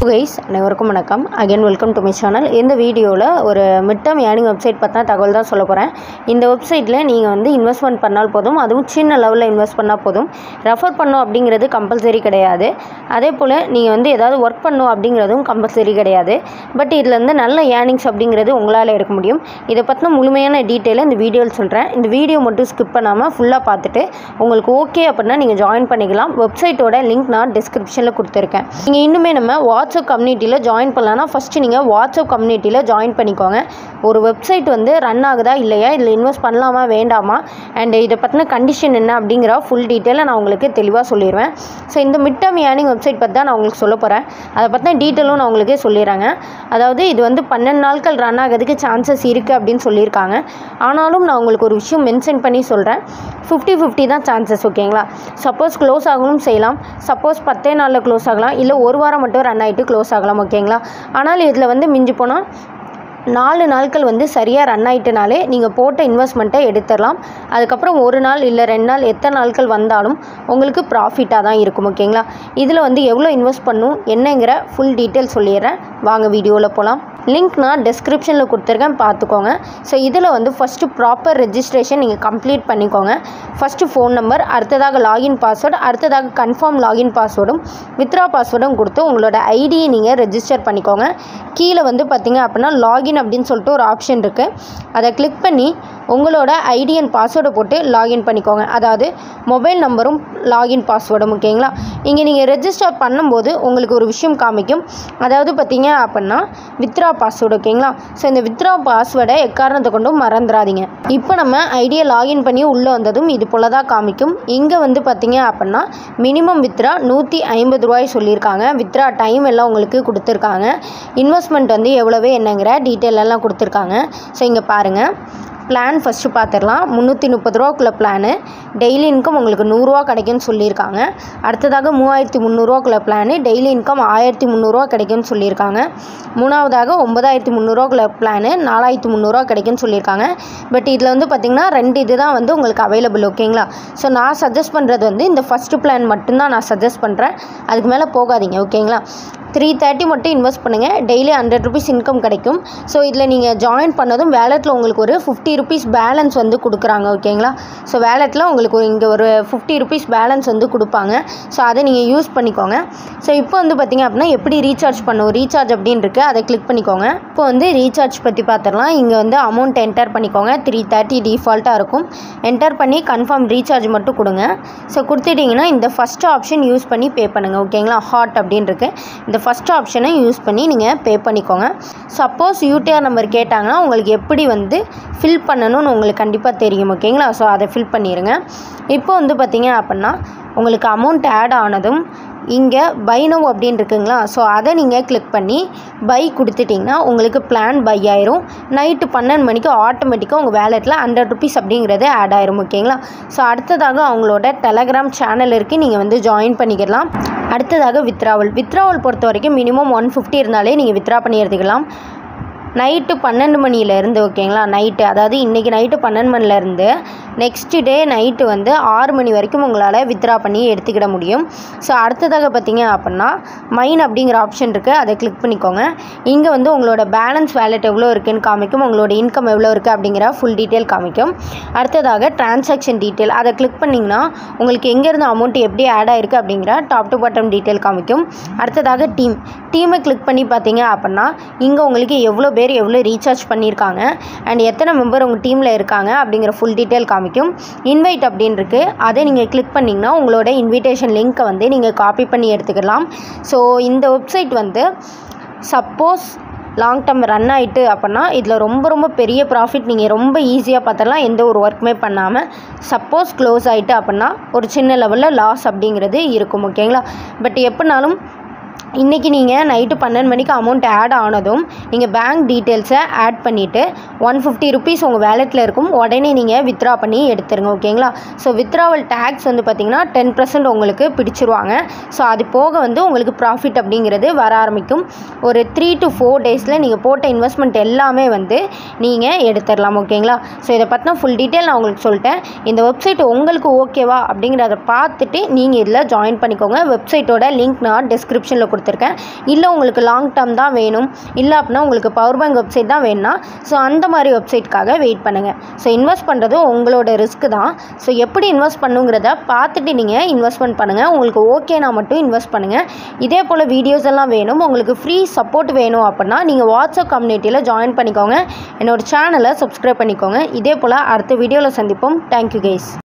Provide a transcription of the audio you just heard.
Guys, அனைவருக்கும் வணக்கம். Again welcome to my channel. இந்த வீடியோவில் ஒரு மிட் டேர்ம் ஏர்னிங் வெப்சைட் பற்றின தகவல் தான் சொல்ல போகிறேன். இந்த வெப்சைட்டில் நீங்கள் வந்து இன்வெஸ்ட்மெண்ட் பண்ணால் போதும், அதுவும் சின்ன லெவலில் இன்வெஸ்ட் பண்ணால் போதும். ரெஃபர் பண்ணணும் அப்படிங்கிறது கம்பல்சரி கிடையாது. அதே போல் நீங்கள் வந்து ஏதாவது ஒர்க் பண்ணணும் அப்படிங்கிறதும் கம்பல்சரி கிடையாது. பட் இதில் வந்து நல்ல ஏர்னிங்ஸ் அப்படிங்கிறது உங்களால் எடுக்க முடியும். இதை பற்றின முழுமையான டீட்டெயிலை இந்த வீடியோவில் சொல்கிறேன். இந்த வீடியோ மட்டும் ஸ்கிப் பண்ணாமல் ஃபுல்லாக பார்த்துட்டு உங்களுக்கு ஓகே அப்படின்னா நீங்கள் ஜாயின் பண்ணிக்கலாம். வெப்சைட்டோட லிங்க் நான் டிஸ்கிரிப்ஷனில் கொடுத்துருக்கேன். நீங்கள் இன்னுமே நம்ம வாட்ஸ்அப் கம்யூனிட்டியில் ஜாயின் பண்ணலான்னா ஃபஸ்ட்டு நீங்கள் வாட்ஸ்அப் கம்யூனிட்டியில் ஜாயின் பண்ணிக்கோங்க. ஒரு வெப்சைட் வந்து ரன் ஆகுதா இல்லையா, இதில் இன்வெஸ்ட் பண்ணலாமா வேண்டாமா, அண்ட் இதை பற்றின கண்டிஷன் என்ன அப்படிங்கிற ஃபுல் டீட்டெயிலை நான் உங்களுக்கு தெளிவாக சொல்லிடுவேன். ஸோ இந்த மிட் டேர்ம் ஏர்னிங் வெப்சைட் பற்றி தான் நான் உங்களுக்கு சொல்ல போகிறேன். அதை பற்றின டீட்டெயிலும் நான் உங்களுக்கு சொல்லிடுறேங்க. அதாவது இது வந்து 12 நாட்கள் ரன் ஆகிறதுக்கு சான்சஸ் இருக்குது அப்படின்னு சொல்லியிருக்காங்க. ஆனாலும் நான் உங்களுக்கு ஒரு விஷயம் மென்ஷன் பண்ணி சொல்கிறேன். 50-50 தான் சான்சஸ், ஓகேங்களா? சப்போஸ் க்ளோஸ் ஆகணும் செய்யலாம், சப்போஸ் 10 நாளில் க்ளோஸ் ஆகலாம், இல்லை ஒரு வாரம் மட்டும் ரன் ஆகிட்டு க்ளோஸ் ஆகலாம், ஓகேங்களா? ஆனால் இதில் வந்து மிஞ்சி போனால் 4 நாட்கள் வந்து சரியாக ரன் ஆகிட்டனாலே நீங்கள் போட்ட இன்வெஸ்ட்மெண்ட்டை எடுத்துடலாம். அதுக்கப்புறம் ஒரு நாள் இல்லை 2 நாள் எத்தனை நாட்கள் வந்தாலும் உங்களுக்கு ப்ராஃபிட்டாக தான் இருக்கும், ஓகேங்களா? இதில் வந்து எவ்வளோ இன்வெஸ்ட் பண்ணணும் என்னங்கிற ஃபுல் டீட்டெயில் சொல்லிடுறேன். வாங்க வீடியோவில் போகலாம். லிங்க் நான் டிஸ்கிரிப்ஷனில் கொடுத்துருக்கேன், பார்த்துக்கோங்க. ஸோ இதில் வந்து ஃபஸ்ட்டு ப்ராப்பர் ரெஜிஸ்ட்ரேஷன் நீங்கள் கம்ப்ளீட் பண்ணிக்கோங்க. ஃபஸ்ட்டு ஃபோன் நம்பர், அடுத்ததாக லாகின் பாஸ்வேர்டு, அடுத்ததாக கன்ஃபார்ம் லாகின் பாஸ்வேர்டும் வித்ரா பாஸ்வேர்டும் கொடுத்து உங்களோட ஐடியை நீங்கள் ரெஜிஸ்டர் பண்ணிக்கோங்க. கீழே வந்து பார்த்திங்க அப்படின்னா லாகின் அப்படின்னு சொல்லிட்டு ஒரு ஆப்ஷன் இருக்குது. அதை கிளிக் பண்ணி உங்களோட ஐடி அண்ட் பாஸ்வேர்டை போட்டு லாகின் பண்ணிக்கோங்க. அதாவது மொபைல் நம்பரும் லாகின் பாஸ்வேர்டும், ஓகேங்களா? இங்கே நீங்கள் ரெஜிஸ்டர் பண்ணும்போது உங்களுக்கு ஒரு விஷயம் காமிக்கும். அதாவது பார்த்திங்க அப்படின்னா வித்ரா பாஸ்வேர்டு, ஓகேங்களா? ஸோ இந்த வித்ரா பாஸ்வேர்டை எக்காரணத்தை கொண்டும் மறந்துடாதீங்க. இப்போ நம்ம ஐடியை லாகின் பண்ணி உள்ளே வந்ததும் இது போல் தான் காமிக்கும். இங்கே வந்து பார்த்திங்க அப்படின்னா மினிமம் வித்ரா 150 ரூபாய் சொல்லியிருக்காங்க. வித்ரா டைம் எல்லாம் உங்களுக்கு கொடுத்துருக்காங்க. இன்வெஸ்ட்மெண்ட் வந்து எவ்வளவு என்னங்கிற டீட்டெயில் எல்லாம் கொடுத்துருக்காங்க. ஸோ இங்கே பாருங்கள், பிளான் ஃபஸ்ட்டு பார்த்துடலாம். 330 ரூபாக்குள்ள பிளானு, டெய்லி இன்கம் உங்களுக்கு 100 ரூபா கிடைக்கும்னு சொல்லியிருக்காங்க. அடுத்ததாக 3300 ரூபாக்குள்ள பிளானு, டெய்லி இன்கம் 1300 ரூபா கிடைக்கும்னு சொல்லியிருக்காங்க. மூணாவதாக 9300 ரூபாக்குள்ள பிளானு, 4300 ரூபா கிடைக்கும்னு சொல்லியிருக்காங்க. பட் இதில் வந்து பார்த்திங்கன்னா 2 இது தான் வந்து உங்களுக்கு அவைலபிள், ஓகேங்களா? ஸோ நான் சஜஸ்ட் பண்ணுறது வந்து இந்த ஃபஸ்ட்டு பிளான் மட்டும்தான் நான் சஜஸ்ட் பண்ணுறேன். அதுக்கு மேலே போகாதீங்க, ஓகேங்களா? 330 மட்டும் இன்வெஸ்ட் பண்ணுங்கள். டெய்லி 100 ருபீஸ் இன்கம் கிடைக்கும். ஸோ இதில் நீங்கள் ஜாயின் பண்ணதும் வேலெட்டில் உங்களுக்கு ஒரு 50 ருபீஸ் பேலன்ஸ் வந்து கொடுக்குறாங்க, ஓகேங்களா? ஸோ வேலெட்டில் உங்களுக்கு இங்கே ஒரு 50 ருபீஸ் பேலன்ஸ் வந்து கொடுப்பாங்க. ஸோ அதை நீங்கள் யூஸ் பண்ணிக்கோங்க. ஸோ இப்போ வந்து பார்த்திங்க அப்படின்னா எப்படி ரீசார்ஜ் பண்ணுவோம், ரீசார்ஜ் அப்படின்னு இருக்குது, அதை கிளிக் பண்ணிக்கோங்க. இப்போ வந்து ரீசார்ஜ் பற்றி பார்த்துடலாம். இங்கே வந்து அமௌண்ட் என்டர் பண்ணிக்கோங்க. 330 டிஃபால்ட்டாக இருக்கும். என்டர் பண்ணி கன்ஃபார்ம் ரீசார்ஜ் மட்டும் கொடுங்க. ஸோ கொடுத்துட்டிங்கன்னா இந்த ஃபஸ்ட் ஆப்ஷன் யூஸ் பண்ணி பே பண்ணுங்கள், ஓகேங்களா? ஹாட் அப்படின்னு இருக்குது. இந்த ஃபஸ்ட் ஆப்ஷனை யூஸ் பண்ணி நீங்கள் பே பண்ணிக்கோங்க. சப்போஸ் யூடிஆர் நம்பர் கேட்டாங்கன்னா உங்களுக்கு எப்படி வந்து ஃபில் பண்ணணும்னு உங்களுக்கு கண்டிப்பாக தெரியும், ஓகேங்களா? ஸோ அதை ஃபில் பண்ணிடுங்க. இப்போ வந்து பார்த்திங்க அப்படின்னா உங்களுக்கு அமௌண்ட் ஆட் ஆனதும் இங்கே பை நவ் அப்படின்னு இருக்குங்களா? ஸோ அதை நீங்கள் கிளிக் பண்ணி பை கொடுத்துட்டிங்கன்னா உங்களுக்கு பிளான் பை ஆயிரும். நைட்டு 12 மணிக்கு ஆட்டோமேட்டிக்காக உங்கள் வேலெட்டில் 100 ருபீஸ் அப்படிங்கிறது ஆட் ஆயிரும், ஓகேங்களா? ஸோ அடுத்ததாக அவங்களோட டெலகிராம் சேனல் இருக்குது, நீங்கள் வந்து ஜாயின் பண்ணிக்கலாம். அடுத்ததாக வித்ராவல் பொறுத்த வரைக்கும் மினிமம் 150 இருந்தாலே நீங்கள் வித்ரா பண்ணி எடுத்துக்கலாம். நைட்டு 12 மணிலேருந்து, ஓகேங்களா? நைட்டு அதாவது இன்றைக்கி நைட்டு 12 மணிலேருந்து நெக்ஸ்ட் டே நைட்டு வந்து 6 மணி வரைக்கும் உங்களால் வித்ரா பண்ணி எடுத்துக்கிட முடியும். ஸோ அடுத்ததாக பார்த்திங்க அப்படின்னா மைன் அப்படிங்கிற ஆப்ஷன் இருக்குது, அதை கிளிக் பண்ணிக்கோங்க. இங்கே வந்து உங்களோட பேலன்ஸ் வேலெட் எவ்வளோ இருக்குதுன்னு காமிக்கும், உங்களோட இன்கம் எவ்வளோ இருக்குது அப்படிங்கிற ஃபுல் டீட்டெயில் காமிக்கும். அடுத்ததாக டிரான்சாக்ஷன் டீட்டெயில், அதை கிளிக் பண்ணிங்கன்னா உங்களுக்கு எங்கேருந்து அமௌண்ட் எப்படி ஆட் ஆகிருக்கு அப்படிங்கிற டாப் டு பாட்டம் டீட்டெயில் காமிக்கும். அடுத்ததாக டீமை கிளிக் பண்ணி பார்த்தீங்க அப்படின்னா இங்கே உங்களுக்கு எவ்வளோ பேர் எவ்வளோ ரீசார்ஜ் பண்ணியிருக்காங்க அண்ட் எத்தனை மெம்பர் உங்கள் டீமில் இருக்காங்க அப்படிங்கிற ஃபுல் டீட்டெயில் காமிக்கும். இன்வைட் அப்படின்னு இருக்குது, அதை நீங்கள் கிளிக் பண்ணிங்கன்னா உங்களோட இன்விடேஷன் லிங்க்கை வந்து நீங்கள் காப்பி பண்ணி எடுத்துக்கலாம். ஸோ இந்த வெப்சைட் வந்து சப்போஸ் லாங் டேர்ம் ரன் ஆகிட்டு அப்படின்னா இதில் ரொம்ப பெரிய ப்ராஃபிட் நீங்கள் ரொம்ப ஈஸியாக பார்த்துடலாம், எந்த ஒரு ஒர்க்குமே பண்ணாமல். சப்போஸ் க்ளோஸ் ஆகிட்டு அப்படின்னா ஒரு சின்ன லெவலில் லாஸ் அப்படிங்கிறது இருக்கும், ஓகேங்களா? பட் எப்படினாலும் இன்றைக்கி நீங்கள் நைட்டு 12 மணிக்கு அமௌண்ட் ஆட் ஆனதும் நீங்கள் பேங்க் டீட்டெயில்ஸை ஆட் பண்ணிவிட்டு 150 ருபீஸ் உங்கள் வேலெட்டில் இருக்கும், உடனே நீங்கள் வித்ரா பண்ணி எடுத்துருங்க, ஓகேங்களா? ஸோ வித்ராவல் டேக்ஸ் வந்து பார்த்திங்கன்னா 10% உங்களுக்கு பிடிச்சிருவாங்க. ஸோ அது போக வந்து உங்களுக்கு ப்ராஃபிட் அப்படிங்கிறது வர ஆரம்பிக்கும். ஒரு 3 to 4 டேஸில் நீங்கள் போட்ட இன்வெஸ்ட்மெண்ட் எல்லாமே வந்து நீங்கள் எடுத்துடலாம், ஓகேங்களா? ஸோ இதை பற்றின ஃபுல் டீட்டெயில் நான் உங்களுக்கு சொல்லிட்டேன். இந்த வெப்சைட் உங்களுக்கு ஓகேவா அப்படிங்கிறத பார்த்துட்டு நீங்கள் இதில் ஜாயின் பண்ணிக்கோங்க. வெப்சைட்டோட லிங்க் நான் டிஸ்கிரிப்ஷனில் கொடுத்துருக்கேன். இல்லை உங்களுக்கு லாங் டேர்ம் தான் வேணும், இல்லை அப்படின்னா உங்களுக்கு பவர் பேங்க் வெப்சைட் தான் வேணும்னா ஸோ அந்த மாதிரி வெப்சைட்காக வெயிட் பண்ணுங்கள். ஸோ இன்வெஸ்ட் பண்ணுறது உங்களோட ரிஸ்க்கு தான். ஸோ எப்படி இன்வெஸ்ட் பண்ணுங்கிறத பார்த்துட்டு நீங்கள் இன்வெஸ்ட்மெண்ட் பண்ணுங்கள். உங்களுக்கு ஓகேனா மட்டும் இன்வெஸ்ட் பண்ணுங்கள். இதே போல் வீடியோஸ் எல்லாம் வேணும், உங்களுக்கு ஃப்ரீ சப்போர்ட் வேணும் அப்படின்னா நீங்கள் வாட்ஸ்அப் கம்யூனிட்டியில் ஜாயின் பண்ணிக்கோங்க. என்னோட சேனலை சப்ஸ்கிரைப் பண்ணிக்கோங்க. இதே போல் அடுத்த வீடியோவில் சந்திப்போம். Thank you guys.